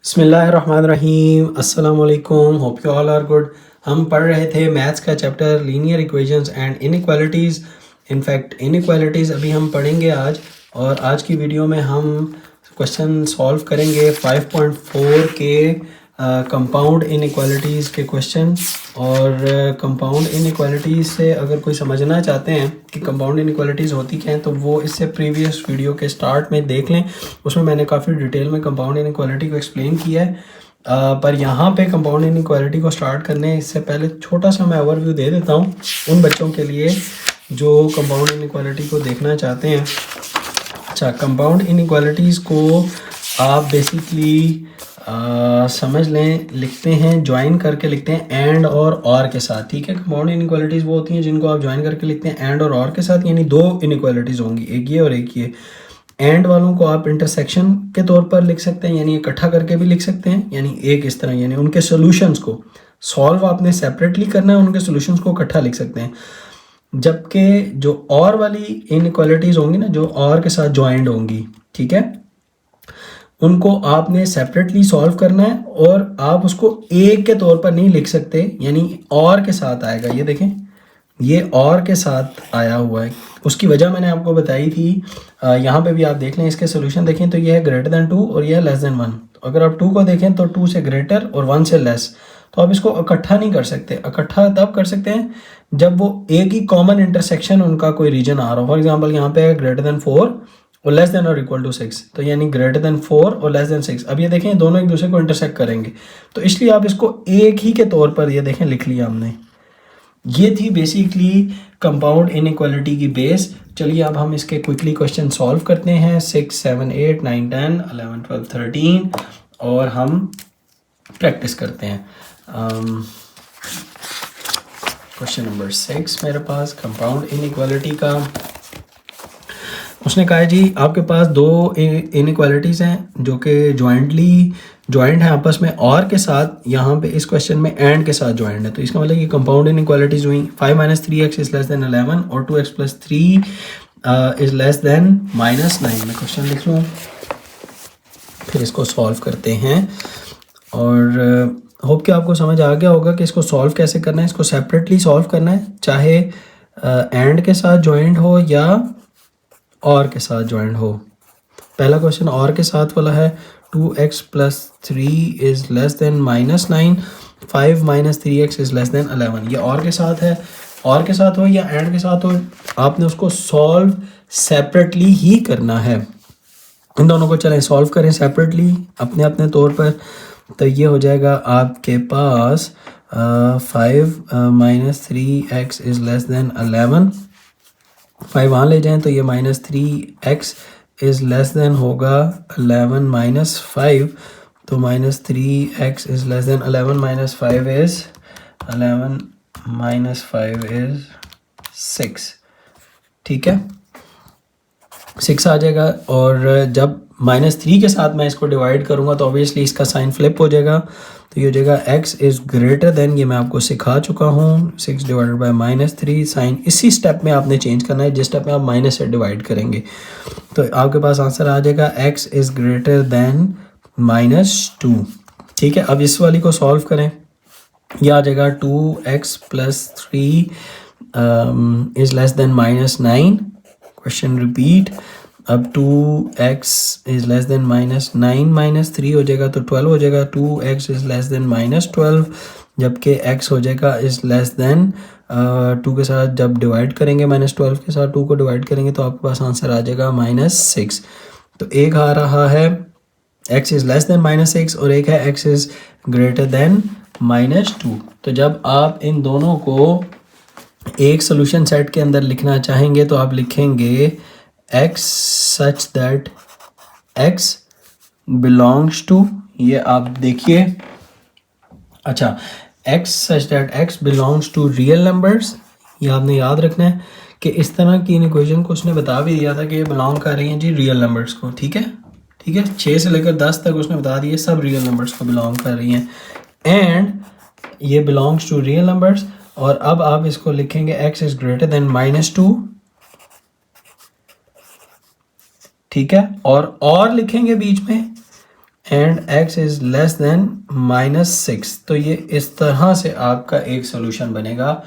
बिस्मिल्लाहिर्रहमानिर्रहीम अस्सलाम वालेकुम, hope you all are good. हम पढ़ रहे थे मैथ्स का chapter linear equations and inequalities. In fact inequalities अभी हम पढ़ेंगे आज, और आज की वीडियो में हम क्वेश्चन सॉल्व करेंगे 5.4 के कंपाउंड इनइक्वालिटीज़ के क्वेश्चन। और कंपाउंड इनइक्वालिटीज़ से अगर कोई समझना चाहते हैं कि कंपाउंड इनइक्वालिटीज़ होती क्या हैं, तो वो इससे प्रीवियस वीडियो के स्टार्ट में देख लें। उसमें मैंने काफ़ी डिटेल में कंपाउंड इनइक्वालिटी को एक्सप्लेन किया है। पर यहाँ पे कंपाउंड इनइक्वालिटी को स्टार्ट करने इससे पहले छोटा सा मैं ओवरव्यू दे देता हूँ उन बच्चों के लिए जो कंपाउंड इनइक्वालिटी को देखना चाहते हैं। अच्छा, कंपाउंड इनइक्वालिटीज़ को आप बेसिकली समझ लें, लिखते हैं ज्वाइन करके लिखते हैं एंड और के साथ। ठीक है, कंपाउंड इनइक्वालिटीज़ वो होती हैं जिनको आप ज्वाइन करके लिखते हैं एंड और के साथ, यानी दो इनइक्वालिटीज़ होंगी, एक ये और एक ये। एंड वालों को आप इंटरसेक्शन के तौर पर लिख सकते हैं, यानी इकट्ठा करके भी लिख सकते हैं, यानी एक इस तरह, यानी उनके सॉल्यूशंस को सॉल्व आपने सेपरेटली करना है, उनके सॉल्यूशंस को इकट्ठा लिख सकते हैं। जबकि जो और वाली इनइक्वालिटीज़ होंगी ना, जो और के साथ ज्वाइंट होंगी, ठीक है, उनको आपने सेपरेटली सॉल्व करना है और आप उसको एक के तौर पर नहीं लिख सकते, यानी और के साथ आएगा। ये देखें, ये और के साथ आया हुआ है, उसकी वजह मैंने आपको बताई थी। यहाँ पे भी आप देख लें, इसके सोल्यूशन देखें तो ये है ग्रेटर देन 2 और ये है लेस देन 1। तो अगर आप 2 को देखें तो 2 से ग्रेटर और 1 से लेस, तो आप इसको इकट्ठा नहीं कर सकते। इकट्ठा तब कर सकते हैं जब वो एक ही कॉमन इंटरसेक्शन उनका कोई रीजन आ रहा हो। फॉर एग्जाम्पल यहाँ पे है ग्रेटर देन 4 और लेस देन और इक्वल टू 6, तो यानी ग्रेटर देन 4 और लेस देन 6। अब ये देखें, दोनों एक दूसरे को इंटरसेक्ट करेंगे, तो इसलिए आप इसको एक ही के तौर पर ये देखें लिख लिया हमने। ये थी बेसिकली कंपाउंड इनइक्वालिटी की बेस। चलिए अब हम इसके क्विकली क्वेश्चन सॉल्व करते हैं। 6, 7, 8, 9, 10, 11, 12, 13 और हम प्रैक्टिस करते हैं। क्वेश्चन नंबर 6 मेरे पास कंपाउंड इनइक्वालिटी का। उसने कहा है जी, आपके पास दो इनइक्वालिटीज़ हैं जो कि ज्वाइंट है आपस में और के साथ। यहाँ पे इस क्वेश्चन में एंड के साथ ज्वाइंट है, तो इसका मतलब ये कंपाउंड इनइक्वालिटीज़ हुई। 5 - 3x इज़ लेस देन 11 और 2x + 3 इज़ लेस देन -9। मैं क्वेश्चन लिख लूँ, फिर इसको सॉल्व करते हैं। और होप कि आपको समझ आ गया होगा कि इसको सॉल्व कैसे करना है। इसको सेपरेटली सॉल्व करना है, चाहे एंड के साथ ज्वाइंट हो या और के साथ ज्वाइंट हो। पहला क्वेश्चन और के साथ वाला है, 2x + 3 is less then -9, 5 - 3x is less then 11। ये और के साथ है, और के साथ हो या एंड के साथ हो, आपने उसको सॉल्व सेपरेटली ही करना है। इन दोनों को चलें सॉल्व करें सेपरेटली अपने अपने तौर पर। तो ये हो जाएगा आपके पास 5 - 3x इज़ लेस देन 11। 5 वहाँ ले जाएं तो ये -3x इज़ लेस देन होगा 11 - 5। तो -3x is less then 11 - 5 is 11 - 5 is 6। ठीक है, 6 आ जाएगा। और जब -3 के साथ मैं इसको डिवाइड करूँगा तो ऑब्वियसली इसका साइन फ्लिप हो जाएगा, तो ये हो जाएगा x इज़ ग्रेटर देन, ये मैं आपको सिखा चुका हूँ, 6 / -3। साइन इसी स्टेप में आपने चेंज करना है जिस स्टेप में आप माइनस से डिवाइड करेंगे। तो आपके पास आंसर आ जाएगा x इज़ ग्रेटर देन -2। ठीक है, अब इस वाली को सॉल्व करें। यह आ जाएगा 2x + 3 is less then -9। Question repeat. अब 2x इज़ लेस देन -9 - 3 हो जाएगा तो 12 हो जाएगा। 2x इज़ लेस देन -12, जबकि x हो जाएगा इज़ लेस देन 2 के साथ जब डिवाइड करेंगे, -12 के साथ 2 को डिवाइड करेंगे तो आपके पास आंसर आ जाएगा -6। तो एक आ रहा है x इज़ लेस देन -6 और एक है x इज़ ग्रेटर देन -2। तो जब आप इन दोनों को एक सोल्यूशन सेट के अंदर लिखना चाहेंगे तो आप लिखेंगे x such that x belongs to, ये आप देखिए। अच्छा, x such that x belongs to real numbers, ये आपने याद रखना है कि इस तरह की इन इक्वेशन को उसने बता भी दिया था कि ये बिलोंग कर रही हैं जी रियल नंबर्स को। ठीक है, ठीक है, 6 से लेकर 10 तक उसने बता दिए, सब रियल नंबर्स को बिलोंग कर रही हैं एंड ये बिलोंग्स टू रियल नंबर्स। और अब आप इसको लिखेंगे x इज़ ग्रेटर देन -2। ठीक है, और लिखेंगे बीच में and x is less then -6। तो ये इस तरह से आपका एक सोल्यूशन बनेगा।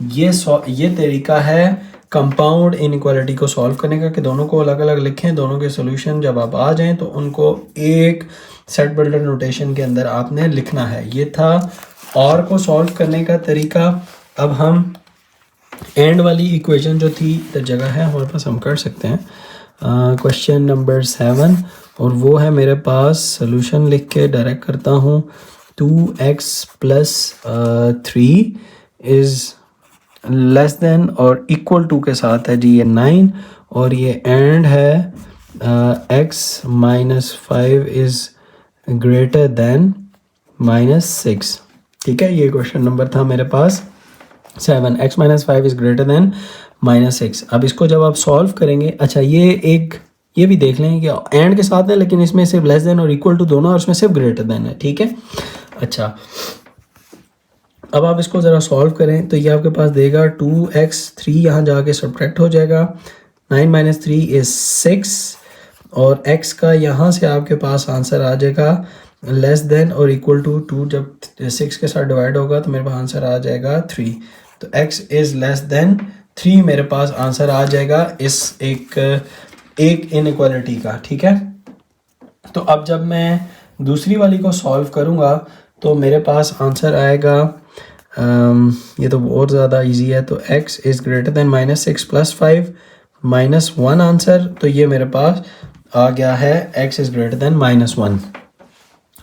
ये तरीका है कंपाउंड इनइक्वालिटी को सॉल्व करने का कि दोनों को अलग अलग लिखें, दोनों के सोल्यूशन जब आप आ जाएं तो उनको एक सेट बिल्डर नोटेशन के अंदर आपने लिखना है। ये था और को सॉल्व करने का तरीका। अब हम एंड वाली इक्वेशन जो थी जगह है हमारे पास, हम कर सकते हैं क्वेश्चन नंबर 7, और वो है मेरे पास सोल्यूशन लिख के डायरेक्ट करता हूँ। 2x plus 3 is less than और इक्वल टू के साथ है जी ये 9, और ये एंड है x minus 5 is greater than -6। ठीक है, ये क्वेश्चन नंबर था मेरे पास 7, x minus 5 is greater than -6। अब इसको जब आप सॉल्व करेंगे, अच्छा ये भी देख लें कि एंड के साथ है लेकिन इसमें सिर्फ लेस देन और इक्वल टू दोनों, और इसमें सिर्फ ग्रेटर देन है। ठीक है, अच्छा अब आप इसको ज़रा सॉल्व करें तो ये आपके पास देगा 2x, 3 यहाँ जाके सब्ट्रैक्ट हो जाएगा, 9 माइनस 3 इज़ 6, और x का यहाँ से आपके पास आंसर आ जाएगा लेस देन और इक्वल टू 2। जब 6 के साथ डिवाइड होगा तो मेरे पास आंसर आ जाएगा 3। तो x इज़ लेस देन 3 मेरे पास आंसर आ जाएगा इस एक इनइक्वालिटी का। ठीक है, तो अब जब मैं दूसरी वाली को सॉल्व करूँगा तो मेरे पास आंसर आएगा, ये तो बहुत ज़्यादा इजी है, तो x is greater than -6 plus 5 -1 answer. तो ये मेरे पास आ गया है x इज़ ग्रेटर देन -1।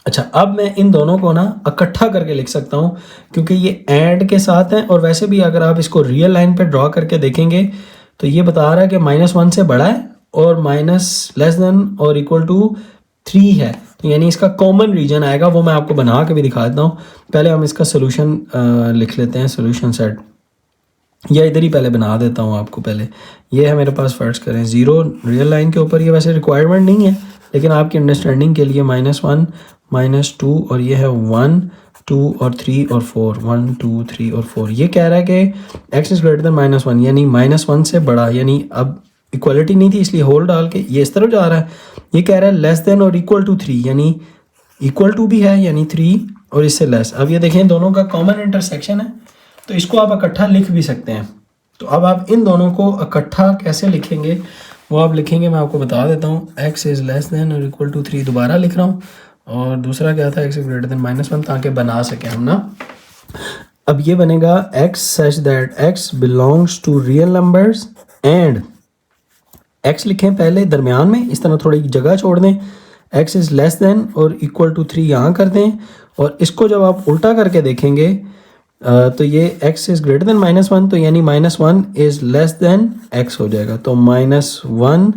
अच्छा, अब मैं इन दोनों को ना इकट्ठा करके लिख सकता हूँ क्योंकि ये एंड के साथ हैं, और वैसे भी अगर आप इसको रियल लाइन पे ड्रॉ करके देखेंगे तो ये बता रहा है कि -1 से बड़ा है और माइनस लेस देन और इक्वल टू 3 है, तो यानी इसका कॉमन रीजन आएगा, वो मैं आपको बना के भी दिखा देता हूँ। पहले हम इसका सोल्यूशन लिख लेते हैं, सोल्यूशन सेट, या इधर ही पहले बना देता हूँ आपको। पहले ये है मेरे पास, फर्स्ट करें 0 रियल लाइन के ऊपर, ये वैसे रिक्वायरमेंट नहीं है लेकिन आपकी अंडरस्टैंडिंग के लिए -1 -2, और ये है 1 2 और 3 और 4, 1 2 3 और 4। ये कह रहा है कि x इज़ ग्रेटर देन -1, यानी -1 से बड़ा, यानी अब इक्वलिटी नहीं थी इसलिए होल डाल के ये इस तरफ जा रहा है। ये कह रहा है लेस देन और इक्वल टू 3, यानी इक्वल टू भी है यानी 3 और इससे लेस। अब ये देखें दोनों का कॉमन इंटरसेक्शन है, तो इसको आप इकट्ठा लिख भी सकते हैं। तो अब आप इन दोनों को इकट्ठा कैसे लिखेंगे वो आप लिखेंगे, मैं आपको बता देता हूँ। x इज़ लेस देन और इक्वल टू 3 दोबारा लिख रहा हूँ, और दूसरा क्या था, x इज़ ग्रेटर देन -1, ताकि बना सकें हम ना। अब ये बनेगा x such that x belongs to real numbers and x लिखें पहले दरमियान में, इस तरह थोड़ी जगह छोड़ दें, x इज़ लेस देन और इक्वल टू 3 यहाँ कर दें, और इसको जब आप उल्टा करके देखेंगे तो ये x इज़ ग्रेटर देन -1, तो यानी -1 इज़ लेस देन x हो जाएगा, तो -1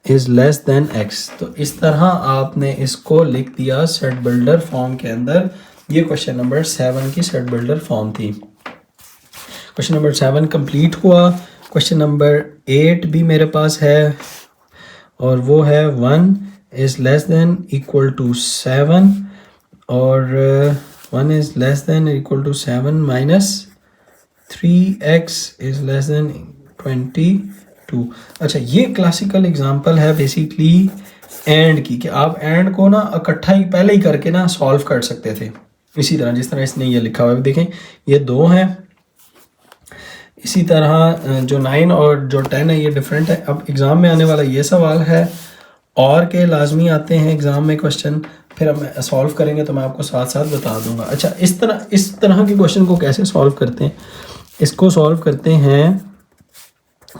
इज़ लेस देन x। तो इस तरह आपने इसको लिख दिया सेट बिल्डर फॉर्म के अंदर। ये क्वेश्चन नंबर 7 की सेट बिल्डर फॉर्म थी। क्वेश्चन नंबर 7 कंप्लीट हुआ। क्वेश्चन नंबर 8 भी मेरे पास है, और वो है 1 is less than equal to 7, और 1 is less than equal to 7 minus 3x is less than 22। अच्छा, ये क्लासिकल एग्जांपल है बेसिकली एंड की, कि आप एंड को ना इकट्ठा ही पहले ही करके ना सॉल्व कर सकते थे, इसी तरह जिस तरह इसने ये लिखा हुआ है। देखें ये 2 हैं, इसी तरह जो 9 और जो 10 है ये डिफरेंट है। अब एग्ज़ाम में आने वाला ये सवाल है, और के लाजमी आते हैं एग्ज़ाम में क्वेश्चन, फिर हम सॉल्व करेंगे तो मैं आपको साथ साथ बता दूंगा। अच्छा, इस तरह के क्वेश्चन को कैसे सॉल्व करते हैं, इसको सॉल्व करते हैं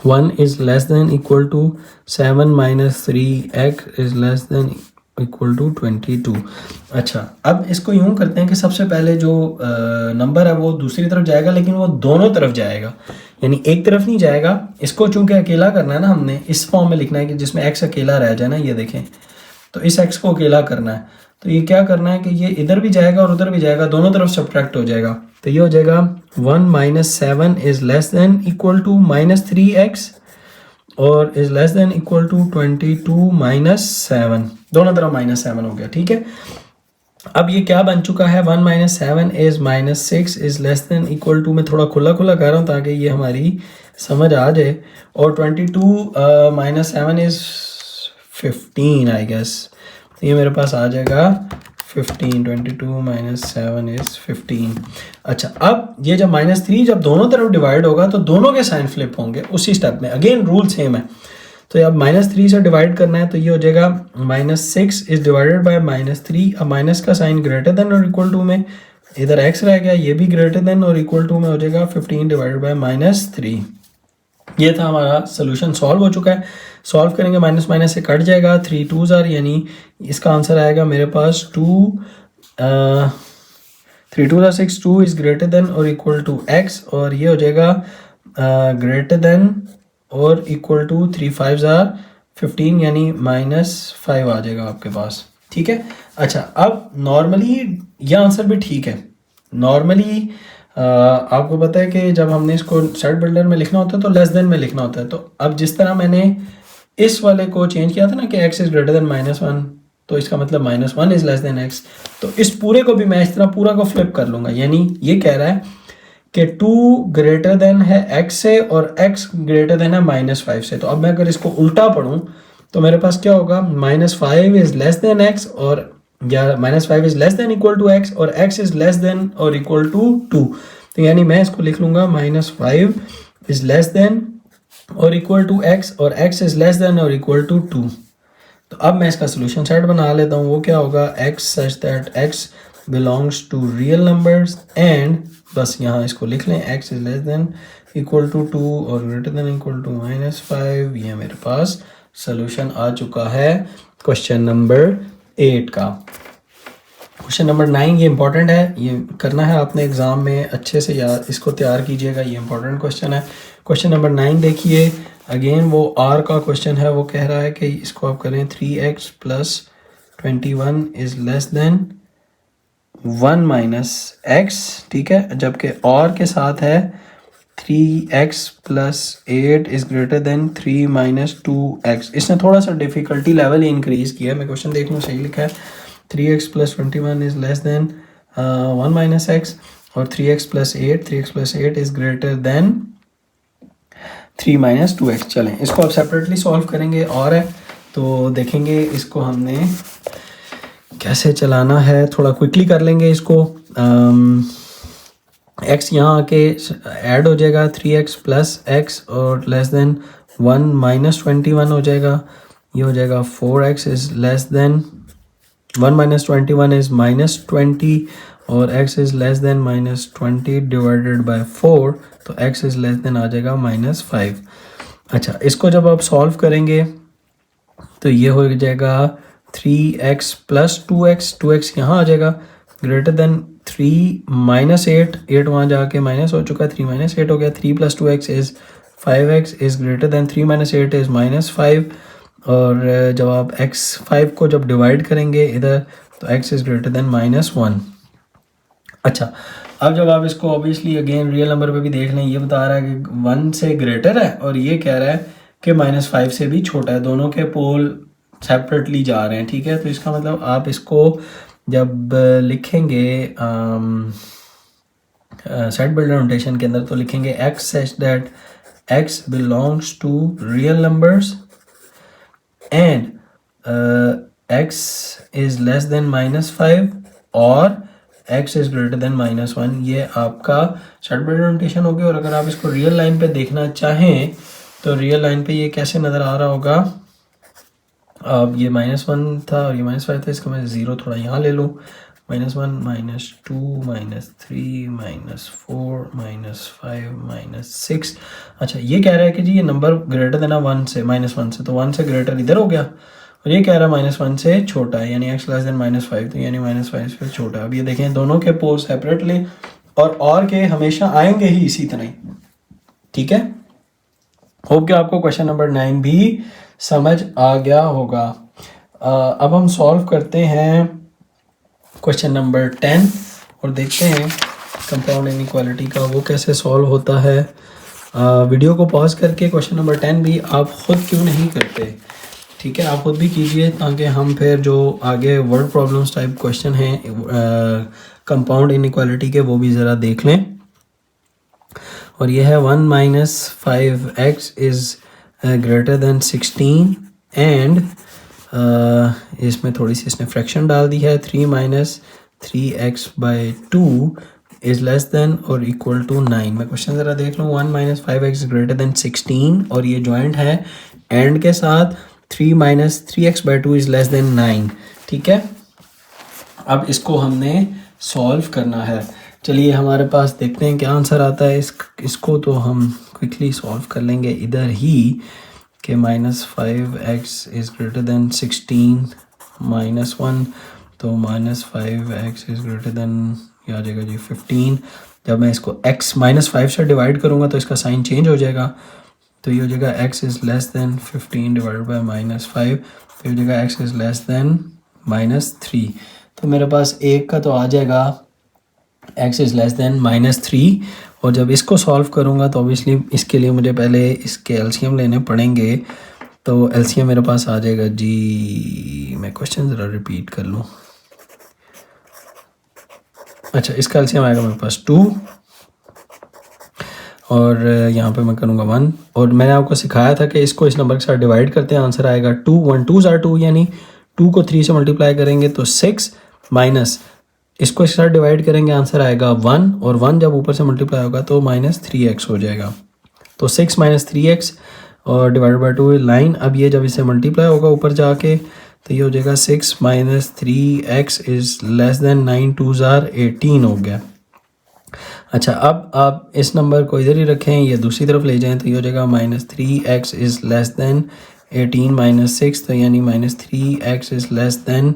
1 is less than equal to 7 minus 3x is less than equal to 22। अच्छा, अब इसको यूँ करते हैं कि सबसे पहले जो नंबर है वो दूसरी तरफ जाएगा, लेकिन वो दोनों तरफ जाएगा, यानी एक तरफ नहीं जाएगा। इसको चूंकि अकेला करना है ना, हमने इस फॉर्म में लिखना है कि जिसमें x अकेला रह जाए ना, ये देखें, तो इस x को अकेला करना है। तो ये क्या करना है कि ये इधर भी जाएगा और उधर भी जाएगा, दोनों तरफ सब्ट्रैक्ट हो जाएगा। तो ये हो जाएगा 1 minus 7 is less than equal to -3x और is less than equal to 22 minus 7, दोनों तरफ -7 हो गया। ठीक है, अब ये क्या बन चुका है, 1 minus 7 is -6 is less than equal to, मैं थोड़ा खुला खुला कर रहा हूँ ताकि ये हमारी समझ आ जाए, और 22 माइनस 7 इज़ 15 आई गेस, तो ये मेरे पास आ जाएगा 15, 22 माइनस 7 इज 15। अच्छा, अब ये जब -3 जब दोनों तरफ डिवाइड होगा तो दोनों के साइन फ्लिप होंगे उसी स्टेप में, अगेन रूल सेम है। तो अब -3 से डिवाइड करना है तो ये हो जाएगा -6 इज डिवाइडेड बाय -3। अब माइनस का साइन ग्रेटर देन और इक्वल टू में, इधर x रह गया, ये भी ग्रेटर देन और इक्वल टू में हो जाएगा 15 डिवाइडेड बाय -3। ये था हमारा सोल्यूशन, सॉल्व हो चुका है। सॉल्व करेंगे माइनस माइनस से कट जाएगा, 3 2s आर, यानी इसका आंसर आएगा मेरे पास 3 2 6, 2 इज ग्रेटर देन और इक्वल टू x, और ये हो जाएगा ग्रेटर देन और इक्वल टू 3 5s आर 15, यानी -5 आ जाएगा आपके पास। ठीक है। अच्छा, अब नॉर्मली यह आंसर भी ठीक है। नॉर्मली आपको पता है कि जब हमने इसको सेट बिल्डर में लिखना होता है तो लेस देन में लिखना होता है। तो अब जिस तरह मैंने इस वाले को चेंज किया था ना कि x इज ग्रेटर देन -1, तो इसका मतलब -1 इज लेस देन x, तो इस पूरे को भी मैं इस तरह पूरा को फ्लिप कर लूँगा। यानी ये कह रहा है कि 2 ग्रेटर देन है x से और x ग्रेटर देन है -5 से। तो अब मैं अगर इसको उल्टा पढ़ूँ तो मेरे पास क्या होगा, -5 इज लेस देन x, और या -5 is less than equal to x, और x इज लेस देन और इक्वल टू 2। तो यानी मैं इसको लिख लूँगा -5 इज लेस देन और इक्वल टू x, और x इज लेस देन और इक्वल टू 2। तो अब मैं इसका सोल्यूशन सेट बना लेता हूँ। वो क्या होगा, x such that x belongs to real numbers and, बस यहाँ इसको लिख लें, x is less than equal to 2 और ग्रेटर देन इक्वल टू -5। ये मेरे पास सोल्यूशन आ चुका है क्वेश्चन नंबर 8 का। क्वेश्चन नंबर 9 ये इंपॉर्टेंट है, ये करना है आपने एग्जाम में, अच्छे से यार इसको तैयार कीजिएगा, ये इंपॉर्टेंट क्वेश्चन है। क्वेश्चन नंबर 9 देखिए, अगेन वो आर का क्वेश्चन है। वो कह रहा है कि इसको आप करें 3x plus 21 is less then 1 minus x, ठीक है, जबकि और के साथ है 3x plus 8 is greater then 3 minus 2x। इसने थोड़ा सा डिफिकल्टी लेवल ही इंक्रीज किया है। मैं क्वेश्चन देख लूँ, सही लिखा है, 3x plus 21 is less then 1 minus x, और 3x plus 8 is greater then 3 minus 2x। चलें इसको अब सेपरेटली सॉल्व करेंगे, और है तो देखेंगे इसको हमने कैसे चलाना है। थोड़ा क्विकली कर लेंगे इसको। x यहाँ आके ऐड हो जाएगा, 3x प्लस x और लेस देन 1 माइनस 21 हो जाएगा। ये हो जाएगा 4x is less then 1 minus 21 is -20, और x is less then -20 divided by 4, तो x इज लेस देन आ जाएगा -5। अच्छा, इसको जब आप सॉल्व करेंगे तो ये हो जाएगा 3x प्लस 2x यहाँ आ जाएगा, ग्रेटर देन 3 माइनस 8 वहाँ जाके माइनस हो चुका है, 3 माइनस 8 हो गया। 3 plus 2x is 5x is greater then 3 minus 8 is -5, और जब आप x5 को जब डिवाइड करेंगे इधर तो x इज ग्रेटर देन -1। अच्छा, अब जब आप इसको ऑब्वियसली अगेन रियल नंबर पे भी देख लें, ये बता रहा है कि 1 से ग्रेटर है, और ये कह रहा है कि -5 से भी छोटा है। दोनों के पोल सेपरेटली जा रहे हैं, ठीक है। तो इसका मतलब आप इसको जब लिखेंगे सेट बिल्डर नोटेशन के अंदर, तो लिखेंगे x such that x belongs to real numbers and x is less than -5 और x इज ग्रेटर देन -1। ये आपका सेट बिल्डर नोटेशन हो गया। और अगर आप इसको रियल लाइन पे देखना चाहें तो रियल लाइन पे ये कैसे नज़र आ रहा होगा, अब ये -1 था और ये -5 था, इसका मैं 0 थोड़ा यहाँ ले लूँ, -1 -2 -3 -4 -5 -6। अच्छा, ये कह रहा है कि जी ये नंबर ग्रेटर देन 1 से -1 से, तो 1 से ग्रेटर इधर हो गया, और ये कह रहा है -1 से छोटा है, यानी x लेस देन -5, तो यानी -5 से छोटा है। अब ये देखें दोनों के पोल सेपरेटली, और के हमेशा आएंगे ही इसी तरह ही, ठीक है। होप कि आपको क्वेश्चन नंबर 9 भी समझ आ गया होगा। अब हम सॉल्व करते हैं क्वेश्चन नंबर 10 और देखते हैं कंपाउंड इनइक्वालिटी का वो कैसे सॉल्व होता है। वीडियो को पॉज करके क्वेश्चन नंबर 10 भी आप ख़ुद क्यों नहीं करते, ठीक है, आप खुद भी कीजिए, ताकि हम फिर जो आगे वर्ड प्रॉब्लम्स टाइप क्वेश्चन हैं कंपाउंड इनइक्वालिटी के वो भी ज़रा देख लें। और ये है 1 minus 5x is greater than 16 and इसमें थोड़ी सी इसने फ्रैक्शन डाल दी है। 3 minus 3x/2 is less than और इक्वल टू 9। मैं क्वेश्चन ज़रा देख लूँ। 1 माइनस 5x ग्रेटर देन 16 और ये जॉइंट है एंड के साथ 3 minus 3x/2 is less then 9। ठीक है, अब इसको हमने सॉल्व करना है। चलिए हमारे पास देखते हैं क्या आंसर आता है। इसको तो हम क्विकली सॉल्व कर लेंगे इधर ही कि -5x इज़ ग्रेटर देन 16 -1, तो -5x इज़ ग्रेटर देन ये आ जाएगा जी 15। जब मैं इसको x -5 से डिवाइड करूँगा तो इसका साइन चेंज हो जाएगा, तो ये हो जाएगा x is less then 15 divide by -5, तो हो जाएगा x इज़ लेस देन -3। तो मेरे पास एक का तो आ जाएगा x इज़ लेस देन -3, और जब इसको सॉल्व करूँगा तो ऑब्वियसली इसके लिए मुझे पहले इसके एलसीएम लेने पड़ेंगे। तो एलसीएम मेरे पास आ जाएगा जी, मैं क्वेश्चन ज़रा रिपीट कर लूँ। अच्छा, इसका एलसीएम आएगा मेरे पास 2 और यहाँ पे मैं करूँगा 1, और मैंने आपको सिखाया था कि इसको इस नंबर के साथ डिवाइड करते हैं, आंसर आएगा 2। 1 2s are 2, यानी 2 को 3 से मल्टीप्लाई करेंगे तो 6 माइनस इसको इसके साथ डिवाइड करेंगे, आंसर आएगा 1, और 1 जब ऊपर से मल्टीप्लाई होगा तो -3x हो जाएगा। तो 6 - 3x और डिवाइड बाई 2 लाइन। अब ये जब इससे मल्टीप्लाई होगा ऊपर जाके तो ये हो जाएगा 6 - 3x is less then 9 2s are 18 हो गया। अच्छा, अब आप इस नंबर को इधर ही रखें, ये दूसरी तरफ ले जाएं तो ये हो जाएगा -3x इज़ लेस देन 18 - 6, तो यानी -3x is less then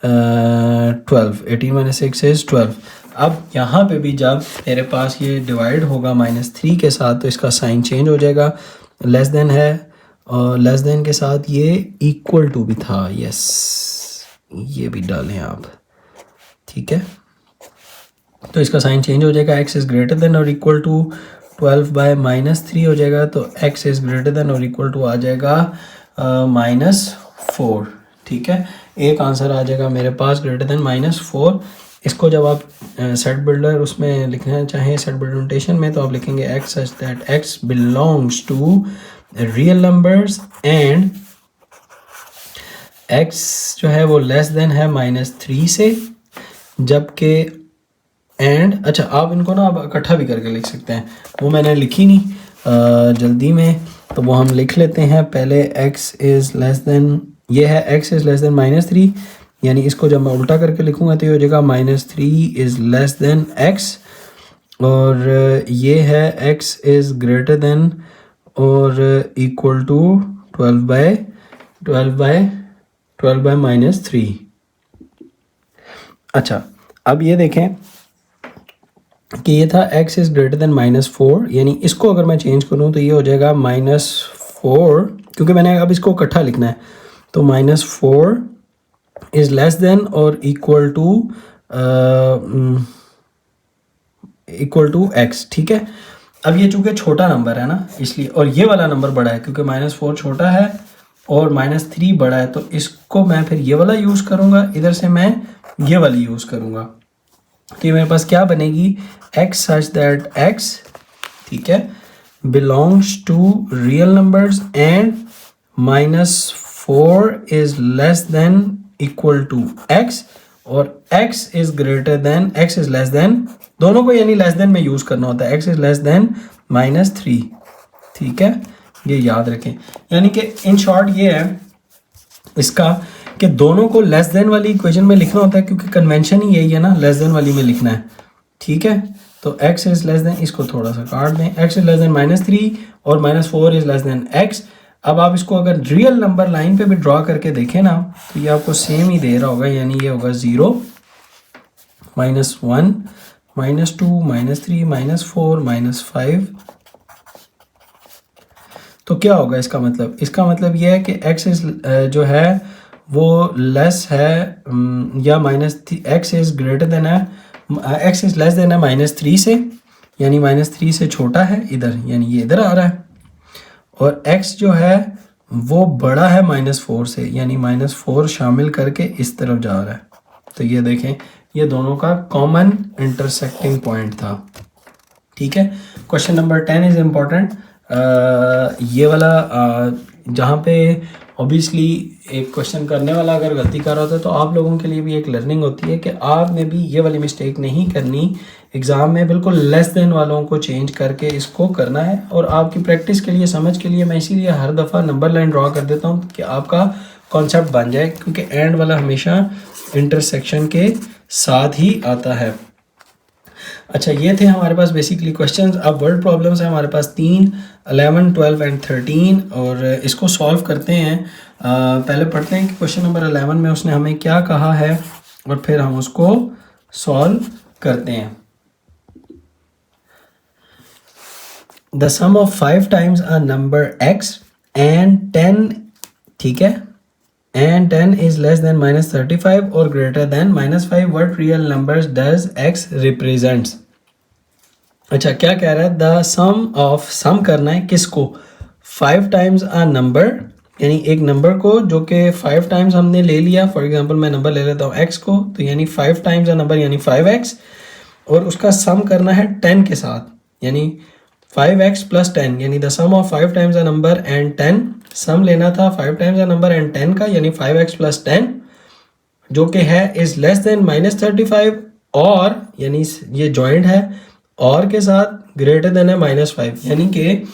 12। 18 - 6 is 12। अब यहाँ पे भी जब मेरे पास ये डिवाइड होगा -3 के साथ तो इसका साइन चेंज हो जाएगा, लेस देन है और लेस देन के साथ ये इक्वल टू भी था। यस, ये भी डालें आप, ठीक है। तो इसका साइन चेंज हो जाएगा, x इज़ ग्रेटर देन और इक्वल टू 12 बाय -3 हो जाएगा, तो x इज़ ग्रेटर देन और इक्वल टू आ जाएगा -4। ठीक है, एक आंसर आ जाएगा मेरे पास ग्रेटर देन -4। इसको जब आप सेट बिल्डर उसमें लिखना चाहें, सेट बिल्डर नोटेशन में, तो आप लिखेंगे x such that x belongs to real numbers and x जो है वो लेस देन है -3 से, जबकि एंड अच्छा आप इनको ना अब इकट्ठा भी करके लिख सकते हैं, वो मैंने लिखी नहीं जल्दी में, तो वो हम लिख लेते हैं। पहले x इज़ लेस देन, ये है x इज़ लेस देन -3, यानी इसको जब मैं उल्टा करके लिखूंगा तो ये हो जाएगा -3 इज़ लेस देन x, और ये है x इज़ ग्रेटर देन और इक्वल टू 12 बाय -3। अच्छा, अब ये देखें कि ये था x इज़ ग्रेटर देन -4, यानी इसको अगर मैं चेंज करूँ तो ये हो जाएगा -4, क्योंकि मैंने अब इसको इकट्ठा लिखना है, तो -4 इज़ लेस देन और इक्वल टू x। ठीक है, अब ये चूँकि छोटा नंबर है ना इसलिए, और ये वाला नंबर बड़ा है क्योंकि -4 छोटा है और -3 बड़ा है, तो इसको मैं फिर ये वाला यूज़ करूँगा, इधर से मैं ये वाली यूज़ करूँगा, तो ये मेरे पास क्या बनेगी, x सच दैट x, ठीक है, belongs to real numbers and -4 is less than equal to x, और x is greater than, x is less than, दोनों को यानी लेस देन में यूज करना होता है, x इज लेस देन -3। ठीक है, ये याद रखें। यानी कि इन शॉर्ट ये है इसका कि दोनों को लेस देन वाली इक्वेशन में लिखना होता है, क्योंकि कन्वेंशन ही यही है ना, लेस देन वाली में लिखना है। ठीक है, तो x इज लेस देन, इसको थोड़ा सा काट दें, x इज लेस देन -3 और -4 इज लेस देन x। अब आप इसको अगर रियल नंबर लाइन पे भी ड्रॉ करके देखें ना, तो ये आपको सेम ही दे रहा होगा, यानी ये होगा 0 -1 -2 -3 -4 -5। तो क्या होगा इसका मतलब, इसका मतलब ये है कि x इज जो है वो लेस है या x इज ग्रेटर देन है, x इज लेस देन है -3 से, यानी -3 से छोटा है इधर, यानी ये इधर आ रहा है, और x जो है वो बड़ा है -4 से, यानी -4 शामिल करके इस तरफ जा रहा है। तो ये देखें, ये दोनों का कॉमन इंटरसेक्टिंग पॉइंट था। ठीक है, क्वेश्चन नंबर 10 इज इम्पोर्टेंट। ये वाला जहाँ पे ऑब्वियसली एक क्वेश्चन करने वाला अगर गलती कर रहा होता है तो आप लोगों के लिए भी एक लर्निंग होती है कि आपने भी ये वाली मिस्टेक नहीं करनी। एग्ज़ाम में बिल्कुल लेस देन वालों को चेंज करके इसको करना है। और आपकी प्रैक्टिस के लिए, समझ के लिए मैं इसीलिए हर दफ़ा नंबर लाइन ड्रॉ कर देता हूँ कि आपका कॉन्सेप्ट बन जाए, क्योंकि एंड वाला हमेशा इंटरसेक्शन के साथ ही आता है। अच्छा, ये थे हमारे पास बेसिकली क्वेश्चंस। अब वर्ड प्रॉब्लम्स है हमारे पास 3, 11, 12 एंड 13, और इसको सॉल्व करते हैं। पहले पढ़ते हैं कि क्वेश्चन नंबर 11 में उसने हमें क्या कहा है और फिर हम उसको सॉल्व करते हैं। The sum of 5 times a number x and 10, ठीक है, and 10 is less than -35 or greater than -5, what real numbers does x represents? अच्छा, क्या कह रहा है? द सम ऑफ, सम करना है किसको? 5 टाइम्स अ नंबर, यानी एक नंबर को जो कि 5 टाइम्स हमने ले लिया। फॉर एग्जांपल मैं नंबर ले लेता हूँ x को, तो यानी 5 टाइम्स अ नंबर यानी 5x, और उसका सम करना है 10 के साथ, यानी 5x प्लस 10, यानी the sum of 5 times a number and 10। Sum लेना था 5 टाइम्स अ नंबर एंड 10 का, यानी 5x प्लस 10, जो कि है इज लेस देन -35, और यानी ये जॉइंट है और के साथ ग्रेटर देन है -5, यानी कि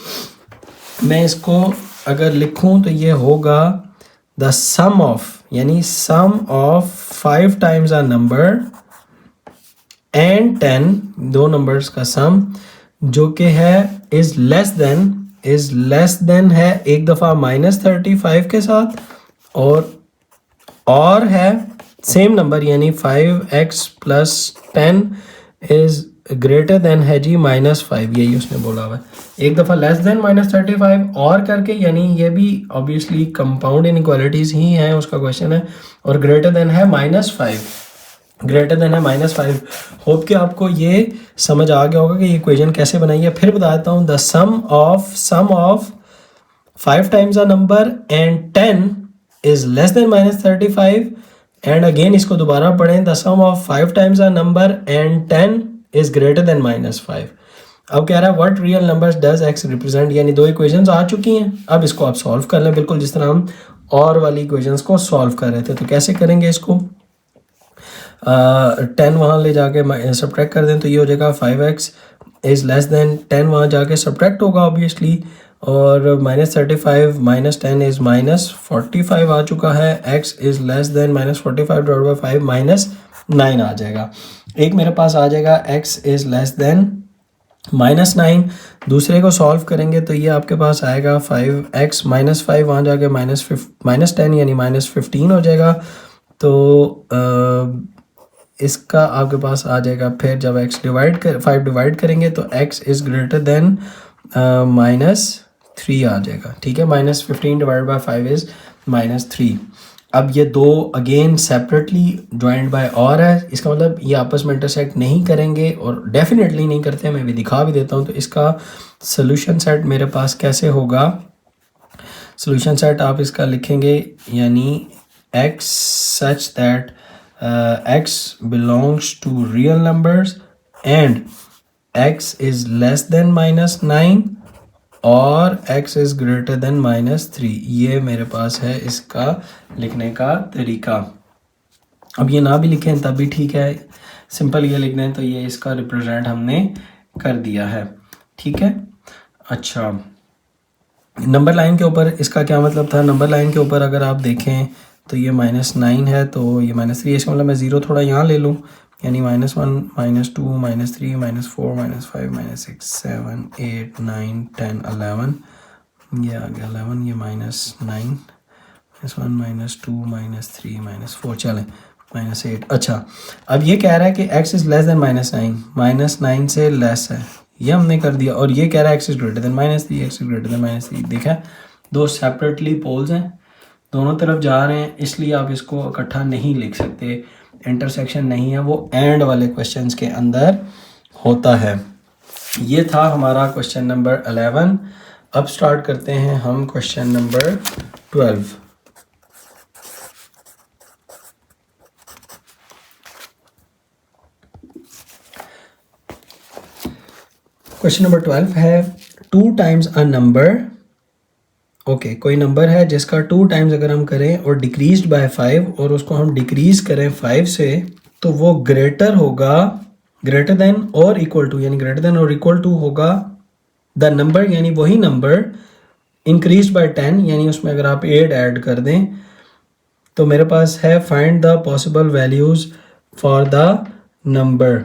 मैं इसको अगर लिखूं तो ये होगा द सम ऑफ, यानी sum of 5 times a number and 10, दो नंबर्स का सम, जो कि है इज लेस देन है एक दफ़ा -35 के साथ, और है सेम नंबर, यानी 5x plus 10 is greater then है जी -5, यही उसने बोला हुआ है। एक दफ़ा लेस देन -35 और करके, यानी ये भी ऑब्वियसली कंपाउंड इनइक्वालिटीज़ ही हैं, उसका क्वेश्चन है, और ग्रेटर देन है -5, ग्रेटर देन है -5। होप कि आपको ये समझ आ गया होगा कि ये इक्वेशन कैसे बनाई है। फिर बताता हूँ, the sum of 5 times a number and 10 is less than -35, and again इसको दोबारा पढ़ें, the sum of 5 times a number and 10 is greater than -5। अब कह रहा है what real numbers does x represent, यानी दो इक्वेशंस आ चुकी हैं। अब इसको आप सॉल्व कर लें, बिल्कुल जिस तरह हम और वाली इक्वेशंस को सॉल्व कर रहे थे। तो कैसे करेंगे इसको? 10 वहाँ ले जाके सब्ट्रैक्ट कर दें तो ये हो जाएगा 5x इज़ लेस देन 10, वहाँ जाके सब्ट्रैक्ट होगा ऑब्वियसली, और -35 -10 इज़ -45 आ चुका है। x इज़ लेस देन -45/5 -9 आ जाएगा। एक मेरे पास आ जाएगा x इज़ लेस देन -9। दूसरे को सॉल्व करेंगे तो ये आपके पास आएगा 5x -5, वहाँ जाके -10 यानी -15 हो जाएगा। तो इसका आपके पास आ जाएगा, फिर जब x 5 डिवाइड करेंगे तो x इज़ ग्रेटर देन -3 आ जाएगा, ठीक है। -15/5 इज़ -3। अब ये दो अगेन सेपरेटली ज्वाइंट बाय और है, इसका मतलब ये आपस में इंटरसेक्ट नहीं करेंगे, और डेफिनेटली नहीं करते, मैं भी दिखा भी देता हूँ। तो इसका सोल्यूशन सेट मेरे पास कैसे होगा? सोल्यूशन सेट आप इसका लिखेंगे, यानी x such that x belongs to real numbers and x is less than -9 और x is greater than -3। ये मेरे पास है इसका लिखने का तरीका। अब ये ना भी लिखें तब भी ठीक है, सिंपल ये लिख दें तो ये इसका रिप्रेजेंट हमने कर दिया है, ठीक है। अच्छा, नंबर लाइन के ऊपर इसका क्या मतलब था? नंबर लाइन के ऊपर अगर आप देखें तो ये -9 है, तो ये -3, इसका मतलब मैं ज़ीरो थोड़ा यहाँ ले लूँ, यानी -1 -2 -3 -4 -5 -6 7 8 9 10 11, ये आ गया 11, ये -9 -1 -2 -3 -4, चलें -8। अच्छा, अब ये कह रहा है कि x इज़ लेस देन -9, -9 से लेस है, ये हमने कर दिया, और ये कह रहा है x is greater than -3, x is greater than -3। देखा, दो सेपरेटली पोल्स हैं, दोनों तरफ जा रहे हैं, इसलिए आप इसको इकट्ठा नहीं लिख सकते, इंटरसेक्शन नहीं है, वो एंड वाले क्वेश्चंस के अंदर होता है। ये था हमारा क्वेश्चन नंबर 11। अब स्टार्ट करते हैं हम क्वेश्चन नंबर 12। क्वेश्चन नंबर 12 है 2 टाइम्स अ नंबर ओके कोई नंबर है जिसका 2 टाइम्स अगर हम करें और डिक्रीज्ड बाय 5 और उसको हम डिक्रीज करें 5 से, तो वो ग्रेटर होगा, ग्रेटर देन और इक्वल टू, यानी ग्रेटर देन और इक्वल टू होगा द नंबर, यानी वही नंबर इंक्रीज बाय 10, यानी उसमें अगर आप 8 ऐड कर दें तो मेरे पास है find the possible values for the number.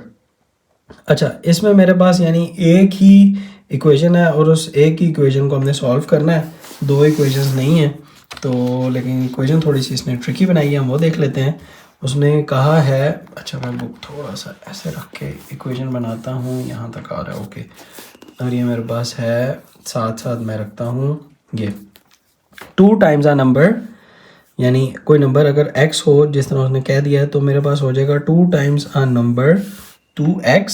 अच्छा इसमें मेरे पास यानी एक ही इक्वेशन है और उस एक ही इक्वेशन को हमने सॉल्व करना है, दो इक्वेशंस नहीं है। तो लेकिन इक्वेशन थोड़ी सी इसने ट्रिकी बनाई है, हम वो देख लेते हैं। उसने कहा है, अच्छा मैं बुक थोड़ा सा ऐसे रख के इक्वेशन बनाता हूँ, यहाँ तक आ रहा है ओके। और ये मेरे पास है, साथ साथ मैं रखता हूँ ये 2 टाइम्स आ नंबर, यानी कोई नंबर अगर x हो जिस तरह उसने कह दिया है तो मेरे पास हो जाएगा 2 times a number 2x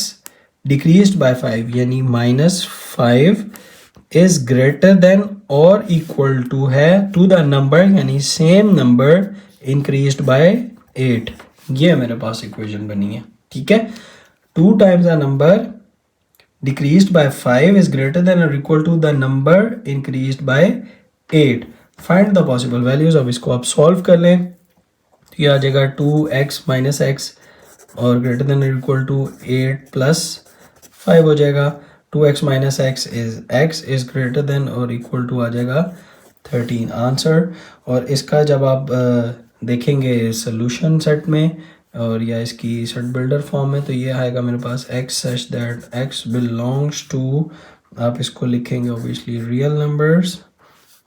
decreased by 5, यानी -5 इज ग्रेटर देन और इक्वल टू है टू द नंबर, यानी सेम नंबर इंक्रीज्ड बाय 8। ये मेरे पास इक्वेशन बनी है, ठीक है। 2 times a number decreased by 5 is greater than or equal to the number increased by 8। Find the possible values. अब इसको आप सॉल्व कर लें तो ये आ जाएगा 2x माइनस एक्स और ग्रेटर देन और इक्वल टू 8 प्लस 5 हो जाएगा। 2x minus x is greater than और इक्वल टू आ जाएगा 13 आंसर। और इसका जब आप देखेंगे सोल्यूशन सेट में और या इसकी सेट बिल्डर फॉर्म में तो ये आएगा मेरे पास x such that x belongs to, आप इसको लिखेंगे ऑब्वियसली रियल नंबर्स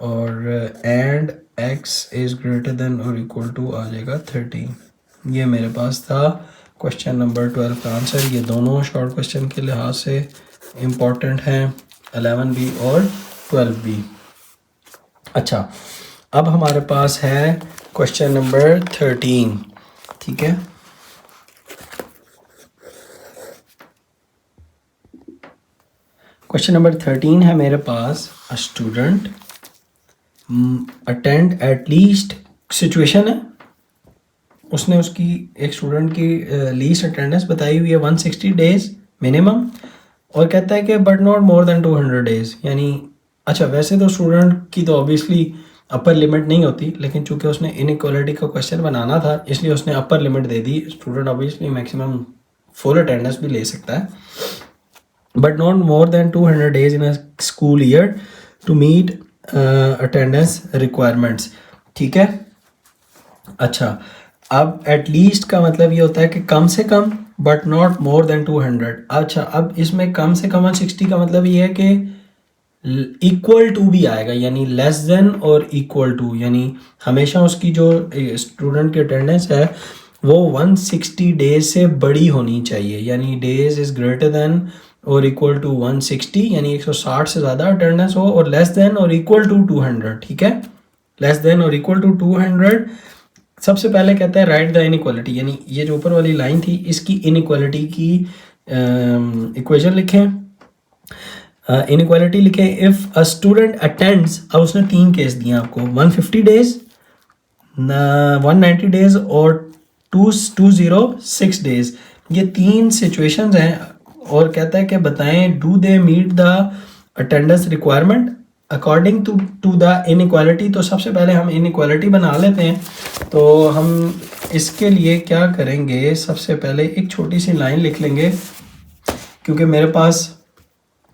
और and x is greater than और इक्वल टू आ जाएगा 13। ये मेरे पास था क्वेश्चन नंबर 12 का आंसर। ये दोनों शॉर्ट क्वेश्चन के लिहाज से इम्पॉर्टेंट हैं, 11B और 12B। अच्छा अब हमारे पास है क्वेश्चन नंबर 13, ठीक है। क्वेश्चन नंबर 13 है मेरे पास, a student attend at least, situation है उसने उसकी एक स्टूडेंट की लीस्ट अटेंडेंस बताई हुई है 160 डेज मिनिमम और कहता है कि but not more than 200 days, यानी अच्छा वैसे तो स्टूडेंट की तो ऑब्वियसली अपर लिमिट नहीं होती, लेकिन चूंकि उसने इनइक्वालिटी का क्वेश्चन बनाना था इसलिए उसने अपर लिमिट दे दी। Student obviously maximum full attendance भी ले सकता है, but not more than 200 days in a school year to meet attendance requirements, ठीक है। अच्छा अब एट लीस्ट का मतलब ये होता है कि कम से कम बट नॉट मोर देन 200। अच्छा अब इसमें कम से कम 160 का मतलब ये है कि इक्वल टू भी आएगा, यानी लेस देन और इक्वल टू, यानी हमेशा उसकी जो स्टूडेंट की अटेंडेंस है वो 160 डेज से बड़ी होनी चाहिए, यानी डेज इज ग्रेटर देन और इक्वल टू 160, यानी 160 से ज़्यादा अटेंडेंस हो, और लेस देन और इक्वल टू 200, ठीक है। लेस देन और इक्वल टू 200। सबसे पहले कहता है राइट द इनइक्वालिटी, यानी ये जो ऊपर वाली लाइन थी इसकी इनइक्वालिटी की इक्वेशन लिखें, इनइक्वालिटी लिखें। इफ़ अ स्टूडेंट अटेंड्स, अब उसने 3 केस दिए आपको, 150 डेज, 190 डेज और 206 डेज, ये 3 सिचुएशंस हैं और कहता है कि बताएं do they meet the attendance requirement according to the inequality. तो सबसे पहले हम इनइक्वालिटी बना लेते हैं। तो हम इसके लिए क्या करेंगे, सबसे पहले एक छोटी सी लाइन लिख लेंगे क्योंकि मेरे पास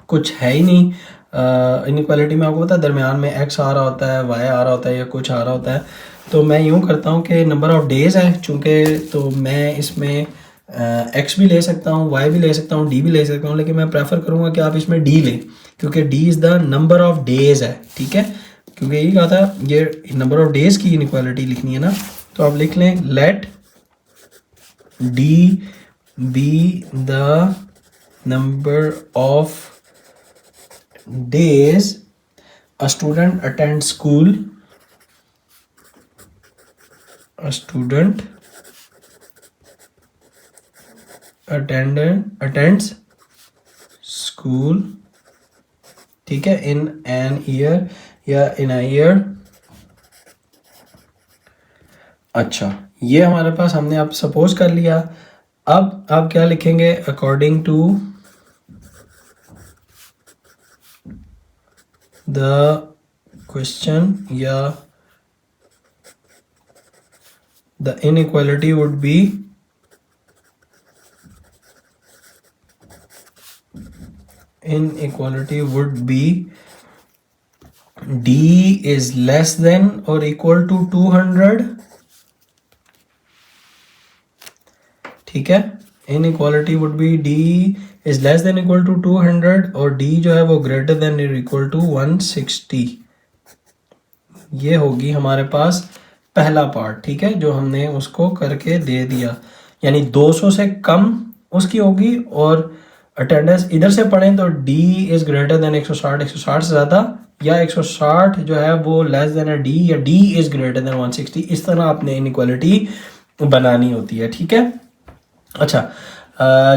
कुछ है ही नहीं। इनइक्वालिटी में आपको पता है दरमियान में x आ रहा होता है, y आ रहा होता है या कुछ आ रहा होता है। तो मैं यूँ करता हूँ कि नंबर ऑफ़ डेज़ है चूँकि, तो मैं इसमें x भी ले सकता हूँ, y भी ले सकता हूँ, d भी ले सकता हूँ, लेकिन मैं प्रेफर करूँगा कि आप इसमें d लें क्योंकि d is the number of days है, ठीक है। क्योंकि यही कहा था ये नंबर ऑफ़ डेज़ की इनइक्वालिटी लिखनी है ना, तो आप लिख लें let d be the number of days a student attends school, a student attends school, ठीक है, in an year या in a year। अच्छा ये हमारे पास हमने अब सपोज कर लिया। अब आप क्या लिखेंगे, अकॉर्डिंग टू the क्वेश्चन या the inequality would be D is less than or equal to 200. ठीक है, inequality would be D is less than equal to 200 और D जो है वो greater than or equal to 160. ये होगी हमारे पास पहला पार्ट, ठीक है, जो हमने उसको करके दे दिया, यानी 200 से कम उसकी होगी और अटेंडेंस इधर से पढ़ें तो D इज ग्रेटर देन 160, 160 से ज़्यादा या 160 जो है वो लेस देन है D या D इज ग्रेटर देन 160. इस तरह आपने इनइक्वालिटी बनानी होती है, ठीक है. अच्छा,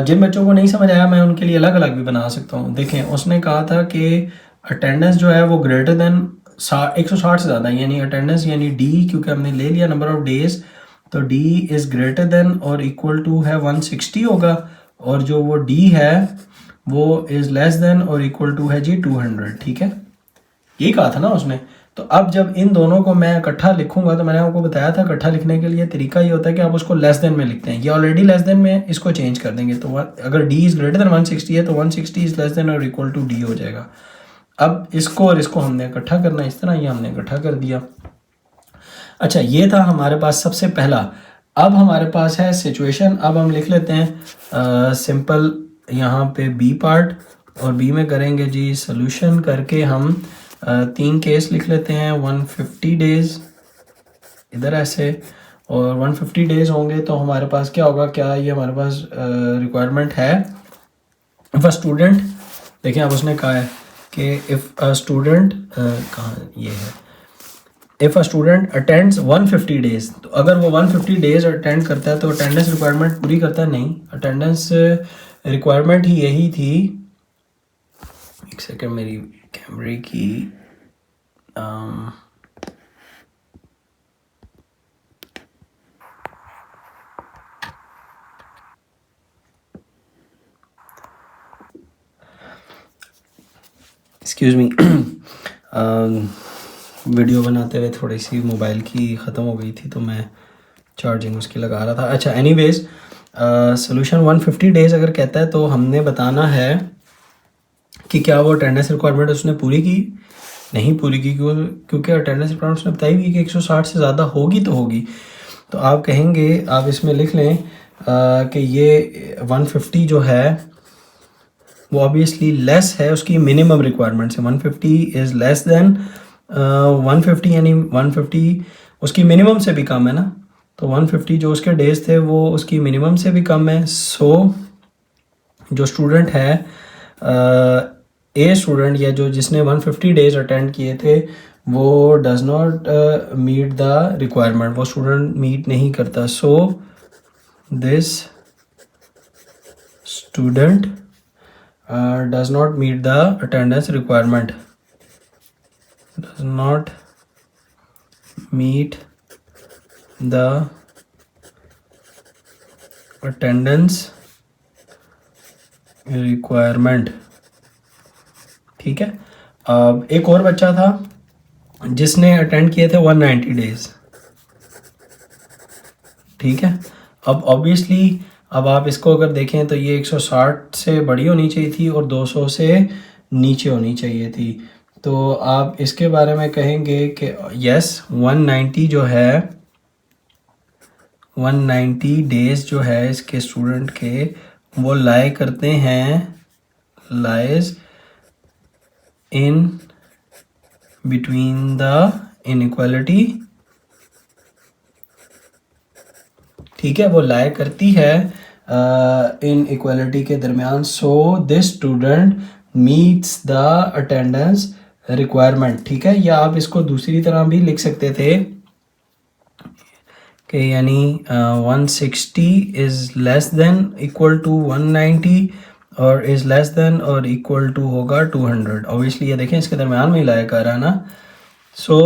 जिन बच्चों को नहीं समझ आया मैं उनके लिए अलग अलग भी बना सकता हूँ. देखें, उसने कहा था कि अटेंडेंस जो है वो ग्रेटर देन 160 से ज़्यादा, यानी अटेंडेंस यानी D, क्योंकि हमने ले लिया नंबर ऑफ डेज, तो D इज़ ग्रेटर देन और इक्वल टू है 160 होगा, और जो वो D है वो इज़ लेस देन और इक्वल टू है जी 200. ठीक है, यही कहा था ना उसने. तो अब जब इन दोनों को मैं इकट्ठा लिखूंगा, तो मैंने आपको बताया था इकट्ठा लिखने के लिए तरीका ये होता है कि आप उसको लेस देन में लिखते हैं. ये ऑलरेडी लेस देन में, इसको चेंज कर देंगे. तो अगर D इज़ ग्रेटर देन 160 है तो 160 इज़ लेस देन और इक्वल टू D हो जाएगा. अब इसको और इसको हमने इकट्ठा करना, इस तरह ये हमने इकट्ठा कर दिया. अच्छा, ये था हमारे पास सबसे पहला. अब हमारे पास है सिचुएशन. अब हम लिख लेते हैं सिंपल यहाँ पे बी पार्ट, और बी में करेंगे जी सोल्यूशन करके हम 3 केस लिख लेते हैं. 150 डेज इधर ऐसे, और 150 डेज होंगे तो हमारे पास क्या होगा, क्या ये हमारे पास रिक्वायरमेंट है. इफ़ अ स्टूडेंट, देखें अब उसने कहा है कि इफ़ अ स्टूडेंट, कहाँ ये है, if a student attends 150 days, तो अगर वो 150 डेज अटेंड करता है तो अटेंडेंस रिक्वायरमेंट पूरी करता है? नहीं, अटेंडेंस रिक्वायरमेंट ही यही थी. एक सेकंड, मेरी कैमरे की एक्सक्यूज़ मी, वीडियो बनाते हुए थोड़ी सी मोबाइल की ख़त्म हो गई थी तो मैं चार्जिंग उसकी लगा रहा था. अच्छा, एनीवेज, सोल्यूशन 150 डेज अगर कहता है तो हमने बताना है कि क्या वो अटेंडेंस रिक्वायरमेंट उसने पूरी की, नहीं पूरी की, क्योंकि अटेंडेंस रिक्वायरमेंट उसने बताई हुई कि 160 से ज़्यादा होगी तो होगी. तो आप कहेंगे, आप इसमें लिख लें कि ये 150 जो है वो ऑब्वियसली लेस है उसकी मिनिमम रिक्वायरमेंट से. 150 इज़ लेस देन 150, यानी 150 उसकी मिनिमम से भी कम है ना. तो 150 जो उसके डेज थे वो उसकी मिनिमम से भी कम है. सो जो स्टूडेंट है, ए स्टूडेंट, या जो जिसने 150 डेज अटेंड किए थे, वो does not meet the requirement, वो स्टूडेंट मीट नहीं करता. So this student does not meet the attendance requirement, does not meet the attendance requirement. ठीक है. अब एक और बच्चा था जिसने अटेंड किए थे 190 डेज. ठीक है. अब ऑब्वियसली अब आप इसको अगर देखें तो ये 160 से बड़ी होनी चाहिए थी और 200 से नीचे होनी चाहिए थी. तो आप इसके बारे में कहेंगे कि यस, 190 जो है, 190 डेज जो है इसके स्टूडेंट के, वो लाई करते हैं, lies in between the inequality. ठीक है, वो लाई करती है इन इक्वालिटी के दरमियान. सो this student meets the attendance requirement. ठीक है, या आप इसको दूसरी तरह भी लिख सकते थे कि यानी 160 is less than equal to 190 और इज़ लेस देन और इक्वल टू होगा 200. ऑब्वियसली ये देखें इसके दरमियान में लाया कर रहा है ना. सो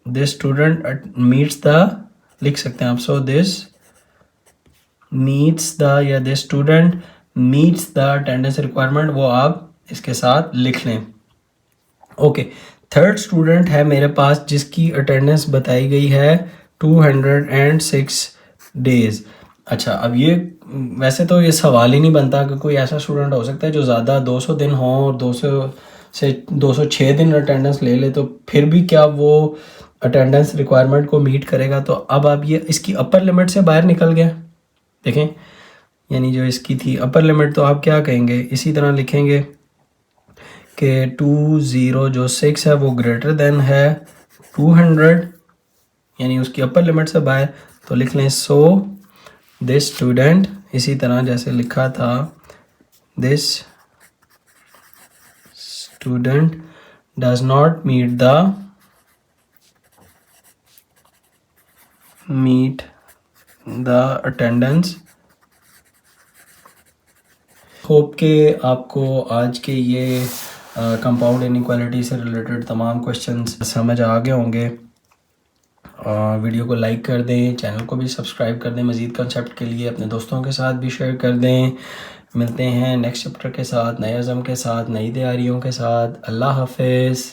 दिस स्टूडेंट मीट्स द, लिख सकते हैं आप, सो दिस मीट्स द, या this student meets the attendance requirement, वो आप इसके साथ लिख लें. ओके, थर्ड स्टूडेंट है मेरे पास जिसकी अटेंडेंस बताई गई है 206 डेज। अच्छा, अब ये वैसे तो ये सवाल ही नहीं बनता कि कोई ऐसा स्टूडेंट हो सकता है जो ज़्यादा 200 दिन हो और 200 से 206 दिन अटेंडेंस ले ले, तो फिर भी क्या वो अटेंडेंस रिक्वायरमेंट को मीट करेगा? तो अब आप ये इसकी अपर लिमिट से बाहर निकल गया, देखें, यानी जो इसकी थी अपर लिमिट, तो आप क्या कहेंगे, इसी तरह लिखेंगे कि 206 है वो ग्रेटर देन है 200, यानी उसकी अपर लिमिट से बाहर, तो लिख लें सो दिस स्टूडेंट, इसी तरह जैसे लिखा था this student does not meet the attendance. Hope के आपको आज के ये कंपाउंड इनइक्वालिटी से रिलेटेड तमाम क्वेश्चंस समझ आ गए होंगे। वीडियो को लाइक कर दें, चैनल को भी सब्सक्राइब कर दें, मज़ीद कंसेप्ट के लिए अपने दोस्तों के साथ भी शेयर कर दें। मिलते हैं नेक्स्ट चैप्टर के साथ, नए अज़म के साथ, नई तैयारियों के साथ। अल्लाह हाफ़िज़।